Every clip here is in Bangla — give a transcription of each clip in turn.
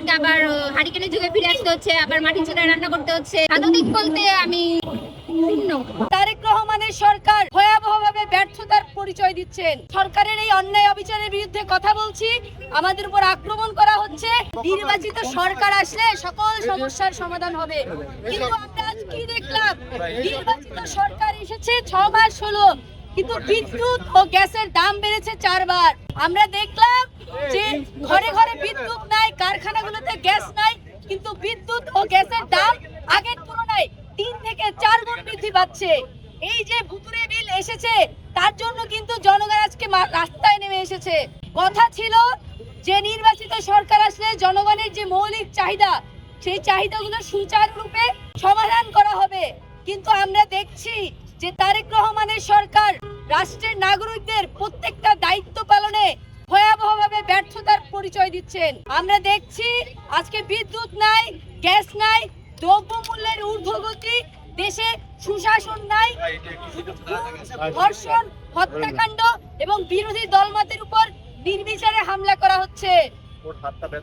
আমাদেরকে আবার হারিকেনের যুগে ফিরে আসতে হচ্ছে, আবার মাটির চুলায় রান্না করতে হচ্ছে। ভালো দিক বলতে আমি ভিন্ন। তারেক রহমানের সরকার ভয়াবহভাবে ব্যর্থতার পরিচয় দিচ্ছেন। সরকারের এই অন্যায় অবিচারের বিরুদ্ধে কথা বলছি। আমাদের উপর আক্রমণ করা হচ্ছে। নির্বাচিত সরকার আসলে সকল সমস্যার সমাধান হবে, কিন্তু আমরা আজ কি দেখলাম? নির্বাচিত সরকার এসেছে 6 মাস হলো, কিন্তু বিদ্যুৎ ও গ্যাসের দাম বেড়েছে 4 বার। আমরা দেখলাম যে ঘরে ঘরে বিদ্যুৎ নাই, কারখানাগুলোতে গ্যাস নাই, কিন্তু বিদ্যুৎ ও গ্যাসের দাম আগের তুলনায় 3 থেকে 4 গুণ বৃদ্ধি পাচ্ছে। এই যে ভুতুরে বিল এসেছে, তার জন্য কিন্তু জনগণ আজকে রাস্তায় নেমে এসেছে। কথা ছিল যে নির্বাচিত সরকার আসলে জনগণের যে মৌলিক চাহিদা, সেই চাহিদাগুলো সুচারুরূপে সমাধান করা হবে, কিন্তু আমরা দেখছি যে তারেক রহমানের সরকার রাষ্ট্রের নাগরিকদের প্রত্যেকটা দায়িত্ব পালনে ভয়াবহভাবে ব্যর্থতার পরিচয় দিচ্ছেন। আমরা দেখছি আজকে বিদ্যুৎ নাই, গ্যাস নাই, দ্রব্যমূল্যের ঊর্ধ্বগতি, দেশে সুশাসন নাই, ধর্ষণ, হত্যাকাণ্ড এবং বিরোধী দলমতের উপর নির্বিচারে হামলা করা হচ্ছে।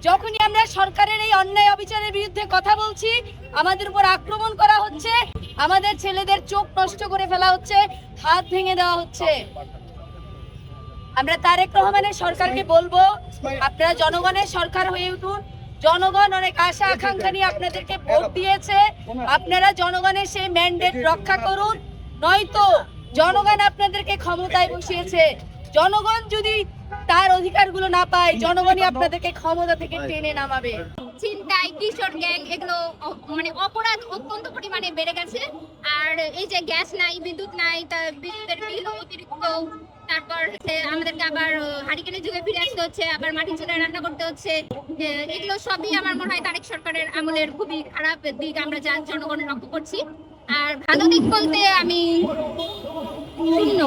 যখনই আমরা সরকারের এই অন্যায় অবিচারের বিরুদ্ধে কথা বলছি, আমাদের উপর আক্রমণ করা হচ্ছে, আমাদের ছেলেদের চোখ নষ্ট করে ফেলা হচ্ছে, হাত ভেঙে দেওয়া হচ্ছে। আমরা তারেক রহমানের সরকারকে বলবো, আপনারা জনগণের সরকার হয়ে উঠুন। জনগণ অনেক আশা আকাঙ্ক্ষা নিয়ে আপনাদেরকে ভোট দিয়েছে, আপনারা জনগণের সেই ম্যান্ডেট রক্ষা করুন, নয়তো জনগণ আপনাদেরকে ক্ষমতায় বসিয়েছে। জনগণ যদি তার অধিকারগুলো না পায়, জনগণই আপনাদেরকে ক্ষমতা থেকে টেনে নামাবে। চিন্তায় কিশোর গ্যাং, এগুলো মানে অপরাধ অত্যন্ত পরিমাণে বেড়ে গেছে। আর এই যে গ্যাস নাই, বিদ্যুৎ নাই, তার বিদ্যুতের বিল অতিরিক্ত, তারপর আমাদেরকে আবার হারিকেনের যুগে ফিরে আসতে হচ্ছে, আবার মাটির চুলায় রান্না করতে হচ্ছে। এগুলো সবই আমার মনে হয় তারেক সরকারের আমলের খুবই খারাপ দিক আমরা জনগণ লক্ষ্য করছি। আর ভালো দিক বলতে আমি ভিন্ন।